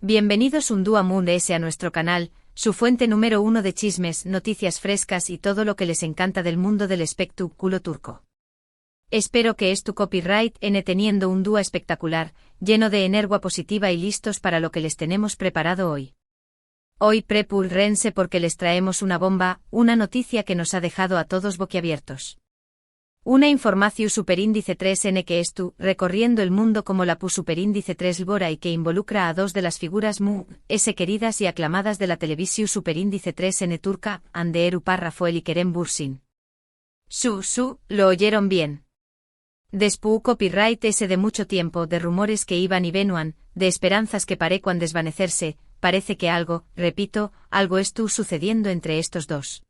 Bienvenidos un día Moon S a nuestro canal, su fuente número uno de chismes, noticias frescas y todo lo que les encanta del mundo del espectáculo turco. Espero que es tu copyright N teniendo un día espectacular, lleno de energía positiva y listos para lo que les tenemos preparado hoy. Hoy prepúrense porque les traemos una bomba, una noticia que nos ha dejado a todos boquiabiertos. Una información superíndice 3N que recorriendo el mundo como la superíndice 3 Lbora y que involucra a dos de las figuras queridas y aclamadas de la televisión superíndice 3N turca, Hande Erupar Rafael y Kerem Bürsin. Lo oyeron bien. Después copyright ese de mucho tiempo de rumores que iban y venuan, de esperanzas que parecían desvanecerse, parece que algo estuvo sucediendo entre estos dos.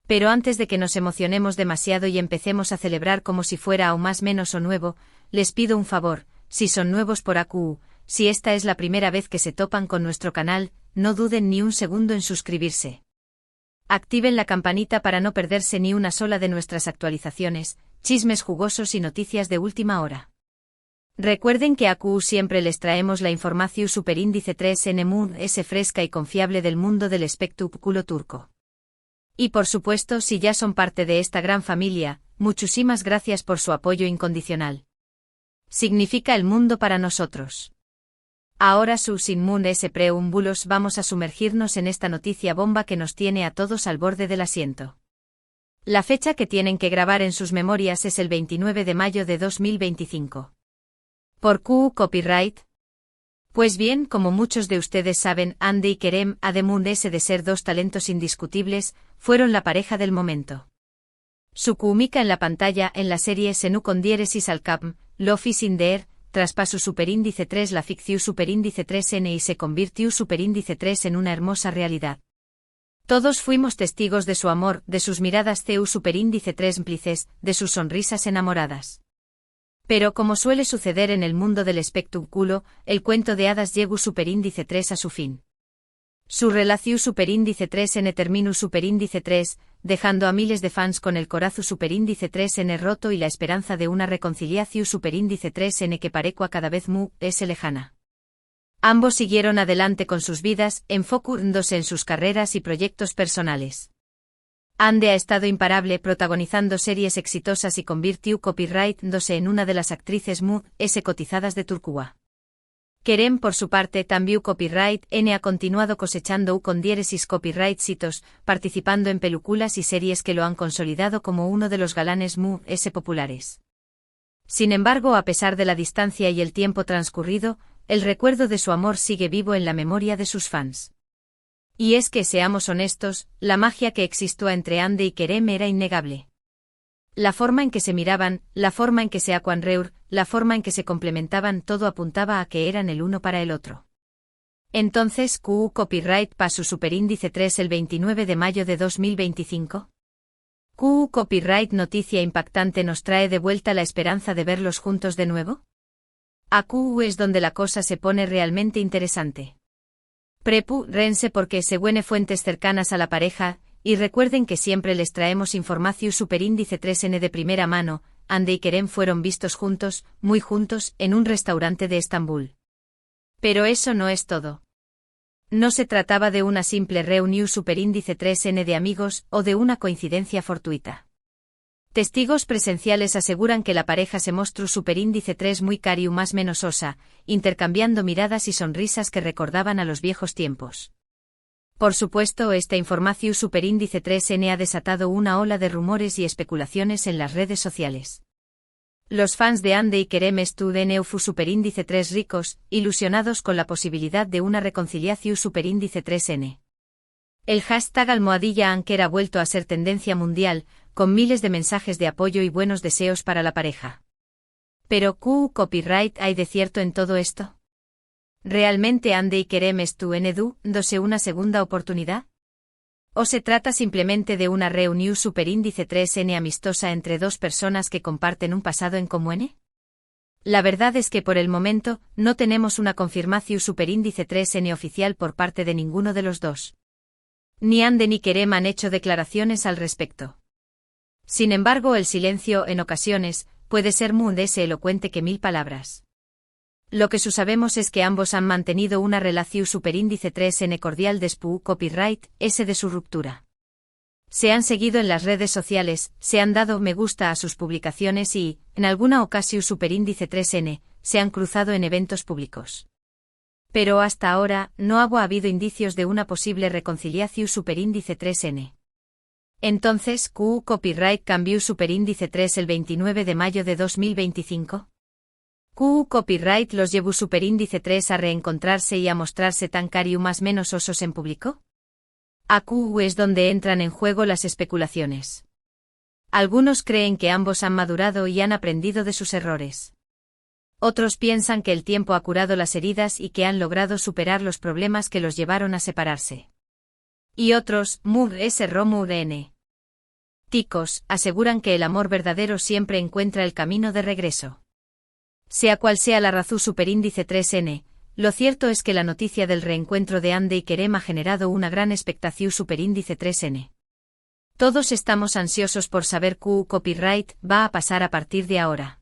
Pero antes de que nos emocionemos demasiado y empecemos a celebrar como si fuera aún más menos o nuevo, les pido un favor, si son nuevos por AQ, si esta es la primera vez que se topan con nuestro canal, no duden ni un segundo en suscribirse. Activen la campanita para no perderse ni una sola de nuestras actualizaciones, chismes jugosos y noticias de última hora. Recuerden que a AQ siempre les traemos la información superíndice 3N Moon S fresca y confiable del mundo del espectáculo turco. Y por supuesto, si ya son parte de esta gran familia, muchísimas gracias por su apoyo incondicional. Significa el mundo para nosotros. Ahora sin Moon S preámbulos vamos a sumergirnos en esta noticia bomba que nos tiene a todos al borde del asiento. La fecha que tienen que grabar en sus memorias es el 29 de mayo de 2025. ¿Por Q copyright? Pues bien, como muchos de ustedes saben, Hande y Kerem, además de ser dos talentos indiscutibles, fueron la pareja del momento. Su química en la pantalla en la serie Senu con diéresis al cap, Love is in the air, traspasó superíndice 3 la ficción superíndice 3N y se convirtió superíndice 3 en una hermosa realidad. Todos fuimos testigos de su amor, de sus miradas CU superíndice 3 cómplices, de sus sonrisas enamoradas. Pero como suele suceder en el mundo del espectáculo, el cuento de hadas llegó superíndice 3 a su fin. Su relación superíndice 3N terminó superíndice 3, dejando a miles de fans con el corazón superíndice 3N roto y la esperanza de una reconciliación superíndice 3N que parecua cada vez lejana. Ambos siguieron adelante con sus vidas, enfocándose en sus carreras y proyectos personales. Hande ha estado imparable protagonizando series exitosas y convirtió copyright-dose en una de las actrices cotizadas de Turquía. Kerem por su parte también copyright N ha continuado cosechando con diéresis copyright citos, participando en películas y series que lo han consolidado como uno de los galanes populares. Sin embargo, a pesar de la distancia y el tiempo transcurrido, el recuerdo de su amor sigue vivo en la memoria de sus fans. Y es que, seamos honestos, la magia que existió entre Hande y Kerem era innegable. La forma en que se miraban, la forma en que se acuanreur, la forma en que se complementaban todo apuntaba a que eran el uno para el otro. Entonces, ¿Q copyright pasó superíndice 3 el 29 de mayo de 2025? ¿Q copyright noticia impactante nos trae de vuelta la esperanza de verlos juntos de nuevo? A Q es donde la cosa se pone realmente interesante. Prepúrense porque se buene fuentes cercanas a la pareja, y recuerden que siempre les traemos información superíndice 3N de primera mano. Hande y Kerem fueron vistos juntos, muy juntos, en un restaurante de Estambul. Pero eso no es todo. No se trataba de una simple reunión superíndice 3N de amigos o de una coincidencia fortuita. Testigos presenciales aseguran que la pareja se mostró superíndice 3 muy cariu más menos osa, intercambiando miradas y sonrisas que recordaban a los viejos tiempos. Por supuesto, esta información superíndice 3N ha desatado una ola de rumores y especulaciones en las redes sociales. Los fans de Hande y Kerem estuden eufu superíndice 3 ricos, ilusionados con la posibilidad de una reconciliación superíndice 3N. El hashtag #Anker ha vuelto a ser tendencia mundial, con miles de mensajes de apoyo y buenos deseos para la pareja. Pero ¿Q copyright hay de cierto en todo esto? ¿Realmente Hande y Kerem estuvieron dándose una segunda oportunidad? ¿O se trata simplemente de una reunión superíndice 3N amistosa entre dos personas que comparten un pasado en común? La verdad es que por el momento, no tenemos una confirmación superíndice 3N oficial por parte de ninguno de los dos. Ni Hande ni Kerem han hecho declaraciones al respecto. Sin embargo, el silencio, en ocasiones, puede ser más elocuente que 1000 palabras. Lo que sabemos es que ambos han mantenido una relación superíndice 3n cordial después copyright S de su ruptura. Se han seguido en las redes sociales, se han dado me gusta a sus publicaciones y, en alguna ocasión superíndice 3n, se han cruzado en eventos públicos. Pero hasta ahora, no ha habido indicios de una posible reconciliación superíndice 3n. Entonces, ¿Q copyright cambió superíndice 3 el 29 de mayo de 2025? ¿Q copyright los llevó superíndice 3 a reencontrarse y a mostrarse tan cari más menos osos en público? A Q es donde entran en juego las especulaciones. Algunos creen que ambos han madurado y han aprendido de sus errores. Otros piensan que el tiempo ha curado las heridas y que han logrado superar los problemas que los llevaron a separarse. Y otros, N. Ticos, aseguran que el amor verdadero siempre encuentra el camino de regreso. Sea cual sea la razón superíndice 3n, lo cierto es que la noticia del reencuentro de Andy y Kerem ha generado una gran expectación superíndice 3n. Todos estamos ansiosos por saber qué copyright va a pasar a partir de ahora.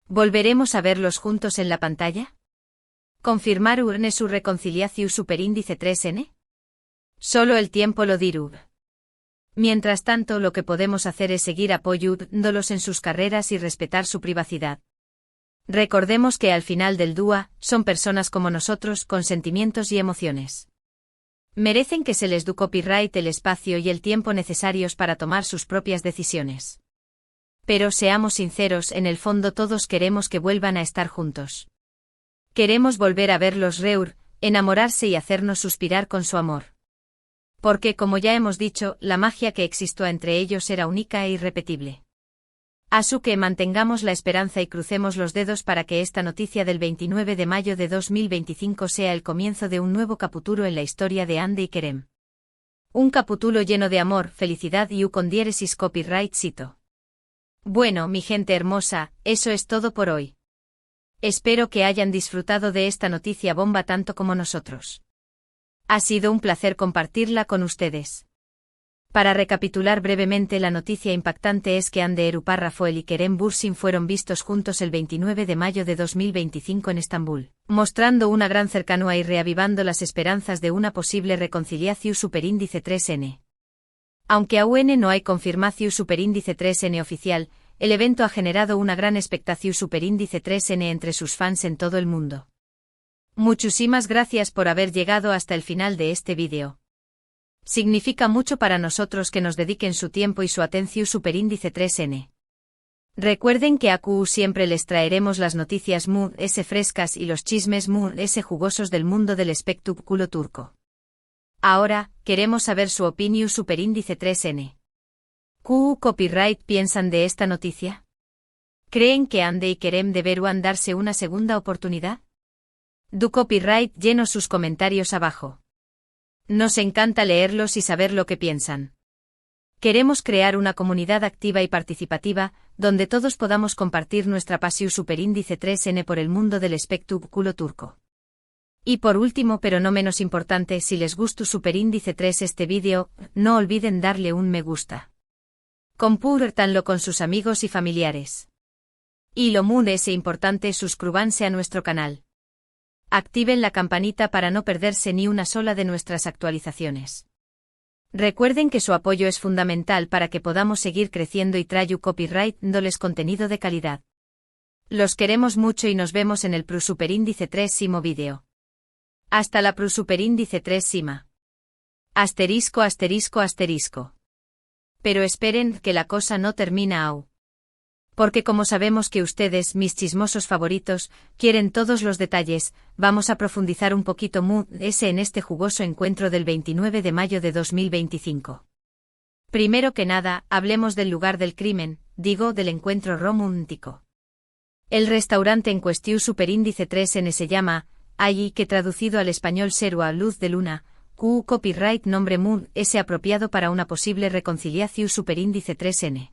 ¿Volveremos a verlos juntos en la pantalla? ¿Confirmar urne su reconciliación superíndice 3n? Solo el tiempo lo dirá. Mientras tanto, lo que podemos hacer es seguir apoyándolos en sus carreras y respetar su privacidad. Recordemos que al final del día, son personas como nosotros con sentimientos y emociones. Merecen que se les dé copyright el espacio y el tiempo necesarios para tomar sus propias decisiones. Pero seamos sinceros, en el fondo todos queremos que vuelvan a estar juntos. Queremos volver a verlos enamorarse y hacernos suspirar con su amor. Porque, como ya hemos dicho, la magia que existió entre ellos era única e irrepetible. Así que mantengamos la esperanza y crucemos los dedos para que esta noticia del 29 de mayo de 2025 sea el comienzo de un nuevo capítulo en la historia de Andy y Kerem. Un capítulo lleno de amor, felicidad y con diéresis copyright cito. Bueno, mi gente hermosa, eso es todo por hoy. Espero que hayan disfrutado de esta noticia bomba tanto como nosotros. Ha sido un placer compartirla con ustedes. Para recapitular brevemente, la noticia impactante es que Hande Erupar Rafael y Kerem Bürsin fueron vistos juntos el 29 de mayo de 2025 en Estambul, mostrando una gran cercanía y reavivando las esperanzas de una posible reconciliación superíndice 3n. Aunque aún no hay confirmación superíndice 3n oficial, el evento ha generado una gran expectación superíndice 3n entre sus fans en todo el mundo. Muchísimas gracias por haber llegado hasta el final de este vídeo. Significa mucho para nosotros que nos dediquen su tiempo y su atención superíndice 3n. Recuerden que a Q siempre les traeremos las noticias frescas y los chismes jugosos del mundo del espectáculo turco. Ahora, queremos saber su opinión superíndice 3n. ¿Qué copyright piensan de esta noticia? ¿Creen que Hande y Kerem deberán darse una segunda oportunidad? Du copyright llenos sus comentarios abajo. Nos encanta leerlos y saber lo que piensan. Queremos crear una comunidad activa y participativa, donde todos podamos compartir nuestra pasión superíndice 3n por el mundo del espectáculo turco. Y por último, pero no menos importante, si les gustó superíndice 3 este vídeo, no olviden darle un me gusta. Compártanlo con sus amigos y familiares. Y lo más importante, suscríbanse a nuestro canal. Activen la campanita para no perderse ni una sola de nuestras actualizaciones. Recuerden que su apoyo es fundamental para que podamos seguir creciendo y trayendo copyright dándoles contenido de calidad. Los queremos mucho y nos vemos en el superíndice 3 vídeo. Hasta la superíndice 3 sima. Asterisco asterisco asterisco. Pero esperen que la cosa no termina aún. Porque como sabemos que ustedes, mis chismosos favoritos, quieren todos los detalles, vamos a profundizar un poquito en este jugoso encuentro del 29 de mayo de 2025. Primero que nada, hablemos del lugar del crimen, digo del encuentro romántico. El restaurante en cuestión superíndice 3n se llama, allí que traducido al español Serua Luz de Luna, Q copyright nombre apropiado para una posible reconciliación superíndice 3n.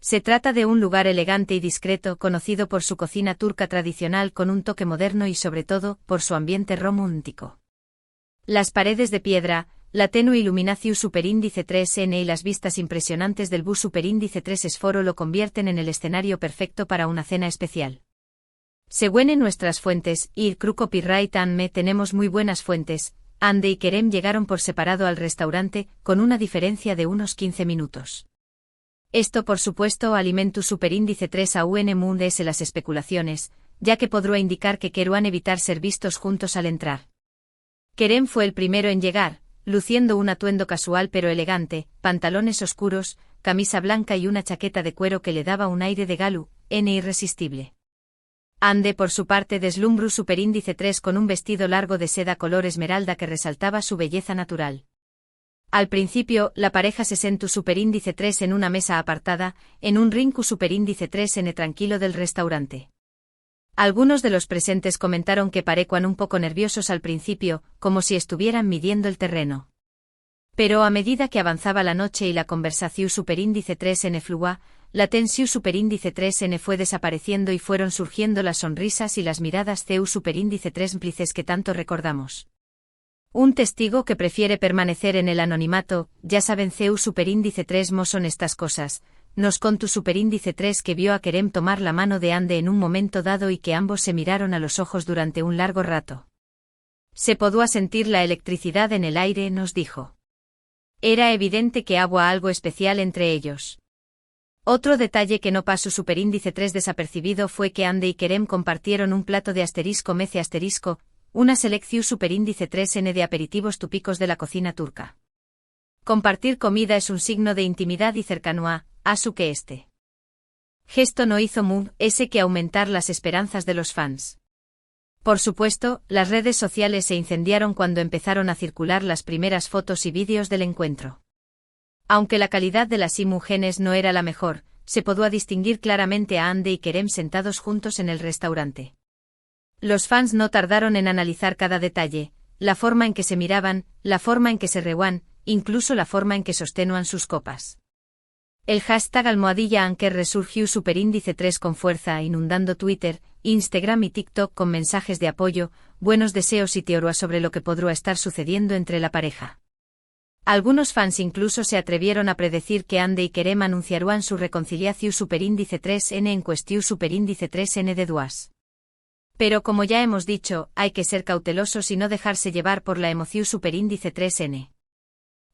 Se trata de un lugar elegante y discreto conocido por su cocina turca tradicional con un toque moderno y sobre todo, por su ambiente romántico. Las paredes de piedra, la tenue iluminación superíndice 3n y las vistas impresionantes del bus superíndice 3 esforo lo convierten en el escenario perfecto para una cena especial. Según en nuestras fuentes, y Crew Copyright me tenemos muy buenas fuentes, Ande y Kerem llegaron por separado al restaurante, con una diferencia de unos 15 minutos. Esto por supuesto alimentó superíndice 3 a un es las especulaciones, ya que podría indicar que querían evitar ser vistos juntos al entrar. Kerem fue el primero en llegar, luciendo un atuendo casual pero elegante, pantalones oscuros, camisa blanca y una chaqueta de cuero que le daba un aire de galo, irresistible. Ande por su parte deslumbró superíndice 3 con un vestido largo de seda color esmeralda que resaltaba su belleza natural. Al principio, la pareja se sentó superíndice 3 en una mesa apartada, en un rincu superíndice 3 tranquilo del restaurante. Algunos de los presentes comentaron que parecían un poco nerviosos al principio, como si estuvieran midiendo el terreno. Pero a medida que avanzaba la noche y la conversación superíndice 3 flua, la tensión superíndice 3 fue desapareciendo y fueron surgiendo las sonrisas y las miradas CU superíndice 3 cómplices que tanto recordamos. Un testigo que prefiere permanecer en el anonimato, ya saben CU superíndice 3 son estas cosas, nos contó superíndice 3 que vio a Kerem tomar la mano de Ande en un momento dado y que ambos se miraron a los ojos durante un largo rato. Se podía sentir la electricidad en el aire, nos dijo. Era evidente que había algo especial entre ellos. Otro detalle que no pasó superíndice 3 desapercibido fue que Ande y Kerem compartieron un plato de mece una selección superíndice 3 de aperitivos típicos de la cocina turca. Compartir comida es un signo de intimidad y cercanía, asu que este gesto no hizo que aumentar las esperanzas de los fans. Por supuesto, las redes sociales se incendiaron cuando empezaron a circular las primeras fotos y vídeos del encuentro. Aunque la calidad de las imágenes no era la mejor, se podía distinguir claramente a Ande y Kerem sentados juntos en el restaurante. Los fans no tardaron en analizar cada detalle, la forma en que se miraban, la forma en que se reían, incluso la forma en que sostenían sus copas. El hashtag #Anker resurgió superíndice 3 con fuerza, inundando Twitter, Instagram y TikTok con mensajes de apoyo, buenos deseos y teorías sobre lo que podría estar sucediendo entre la pareja. Algunos fans incluso se atrevieron a predecir que Ande y Kerem anunciarían su reconciliación superíndice 3 en cuestión superíndice 3 de duas. Pero como ya hemos dicho, hay que ser cautelosos y no dejarse llevar por la emoción superíndice 3.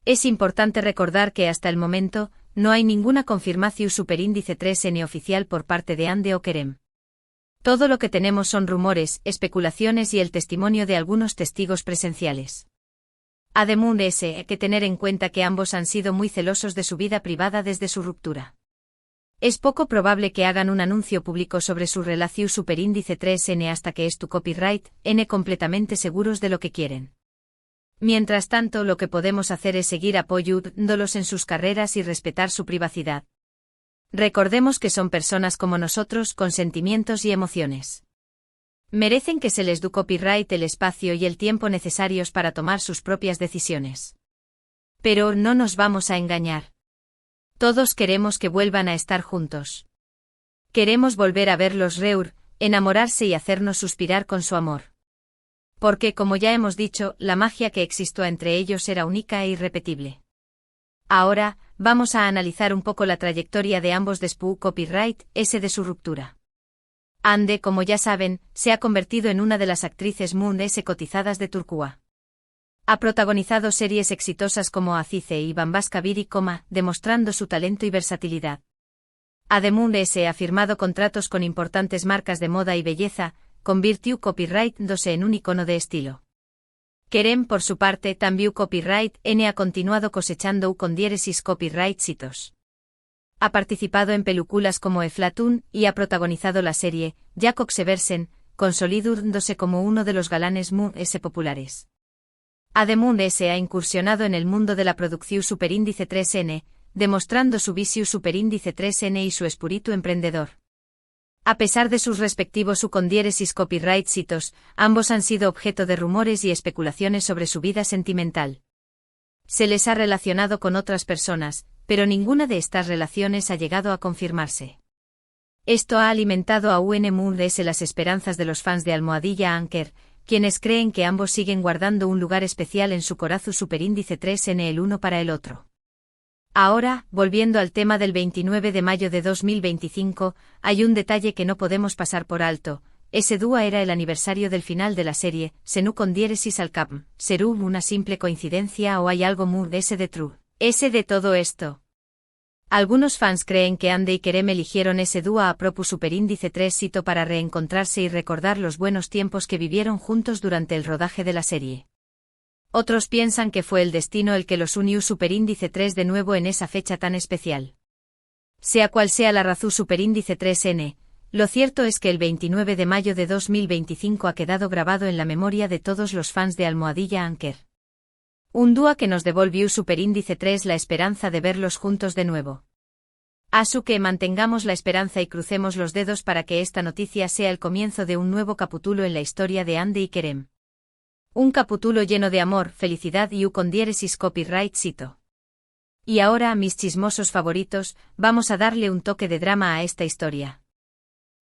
Es importante recordar que hasta el momento, no hay ninguna confirmación superíndice 3 oficial por parte de Ande o Kerem. Todo lo que tenemos son rumores, especulaciones y el testimonio de algunos testigos presenciales. Además, hay que tener en cuenta que ambos han sido muy celosos de su vida privada desde su ruptura. Es poco probable que hagan un anuncio público sobre su relación superíndice 3 hasta que es tu copyright completamente seguros de lo que quieren. Mientras tanto, lo que podemos hacer es seguir apoyándolos en sus carreras y respetar su privacidad. Recordemos que son personas como nosotros con sentimientos y emociones. Merecen que se les dé copyright el espacio y el tiempo necesarios para tomar sus propias decisiones. Pero no nos vamos a engañar. Todos queremos que vuelvan a estar juntos. Queremos volver a verlos enamorarse y hacernos suspirar con su amor. Porque, como ya hemos dicho, la magia que existió entre ellos era única e irrepetible. Ahora, vamos a analizar un poco la trayectoria de ambos después del copyright de su ruptura. Ande, como ya saben, se ha convertido en una de las actrices cotizadas de Turquía. Ha protagonizado series exitosas como Azize y Bambaşka Biri, demostrando su talento y versatilidad. Además, ha firmado contratos con importantes marcas de moda y belleza, convirtió copyright en un icono de estilo. Kerem, por su parte, también copyright ha continuado cosechando con diéresis copyright hitos. Ha participado en películas como Eflatun y ha protagonizado la serie Jakob Seversen, consolidándose como uno de los galanes populares. Además, ha incursionado en el mundo de la producción superíndice 3 demostrando su visión superíndice 3 y su espíritu emprendedor. A pesar de sus respectivos condieresis copyright hitos, ambos han sido objeto de rumores y especulaciones sobre su vida sentimental. Se les ha relacionado con otras personas, pero ninguna de estas relaciones ha llegado a confirmarse. Esto ha alimentado a las esperanzas de los fans de Anker, quienes creen que ambos siguen guardando un lugar especial en su corazón superíndice 3 el uno para el otro. Ahora, volviendo al tema del 29 de mayo de 2025, hay un detalle que no podemos pasar por alto, ese dúa era el aniversario del final de la serie, Senu con diéresis al cap, ¿serú una simple coincidencia o hay algo muy ese de true? Ese de todo esto. Algunos fans creen que Ande y Kerem eligieron ese dúo a propósito superíndice 3 sito para reencontrarse y recordar los buenos tiempos que vivieron juntos durante el rodaje de la serie. Otros piensan que fue el destino el que los unió superíndice 3 de nuevo en esa fecha tan especial. Sea cual sea la razón superíndice 3N, lo cierto es que el 29 de mayo de 2025 ha quedado grabado en la memoria de todos los fans de Almohadilla Anker. Un dúo que nos devolvió superíndice 3 la esperanza de verlos juntos de nuevo. Asu que mantengamos la esperanza y crucemos los dedos para que esta noticia sea el comienzo de un nuevo capítulo en la historia de Ande y Kerem. Un capítulo lleno de amor, felicidad y con diéresis copyright cito. Y ahora, mis chismosos favoritos, vamos a darle un toque de drama a esta historia.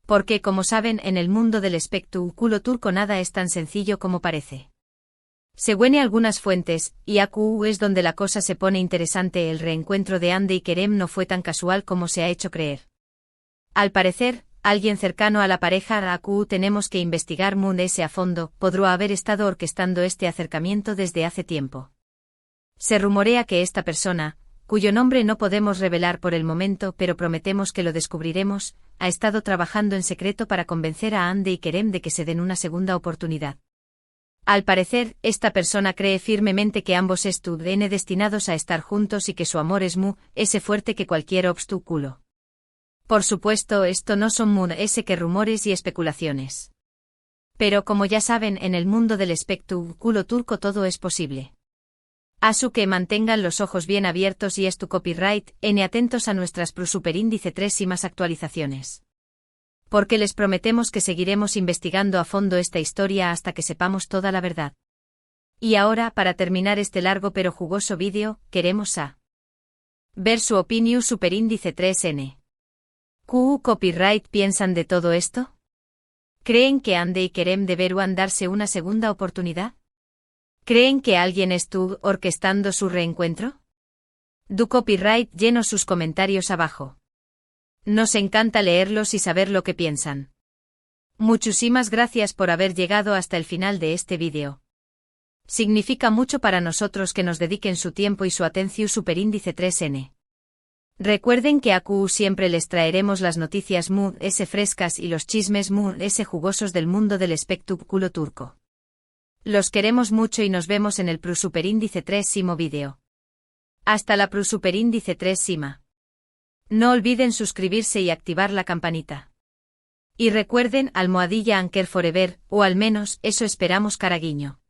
Porque, como saben, en el mundo del espectáculo turco nada es tan sencillo como parece. Según algunas fuentes, y AQ es donde la cosa se pone interesante, el reencuentro de Ande y Kerem no fue tan casual como se ha hecho creer. Al parecer, alguien cercano a la pareja AQ tenemos que investigar ese a fondo, podrá haber estado orquestando este acercamiento desde hace tiempo. Se rumorea que esta persona, cuyo nombre no podemos revelar por el momento pero prometemos que lo descubriremos, ha estado trabajando en secreto para convencer a Ande y Kerem de que se den una segunda oportunidad. Al parecer, esta persona cree firmemente que ambos están destinados a estar juntos y que su amor es ese fuerte que cualquier obstáculo. Por supuesto, esto no son ese que rumores y especulaciones. Pero como ya saben, en el mundo del espectáculo turco todo es posible. Asu que mantengan los ojos bien abiertos y tu copyright, atentos a nuestras superíndice 3 y más actualizaciones. Porque les prometemos que seguiremos investigando a fondo esta historia hasta que sepamos toda la verdad. Y ahora, para terminar este largo pero jugoso vídeo, queremos ver su opinión superíndice 3N. ¿Qué copyright piensan de todo esto? ¿Creen que Ande y Kerem deberán darse una segunda oportunidad? ¿Creen que alguien estuvo orquestando su reencuentro? Du copyright lleno sus comentarios abajo. Nos encanta leerlos y saber lo que piensan. Muchísimas gracias por haber llegado hasta el final de este vídeo. Significa mucho para nosotros que nos dediquen su tiempo y su atención superíndice 3N. Recuerden que AQ siempre les traeremos las noticias ese frescas y los chismes ese jugosos del mundo del espectáculo turco. Los queremos mucho y nos vemos en el superíndice 3 vídeo. Hasta la superíndice 3. No olviden suscribirse y activar la campanita. Y recuerden, Almohadilla Anker Forever, o al menos, eso esperamos caraguiño.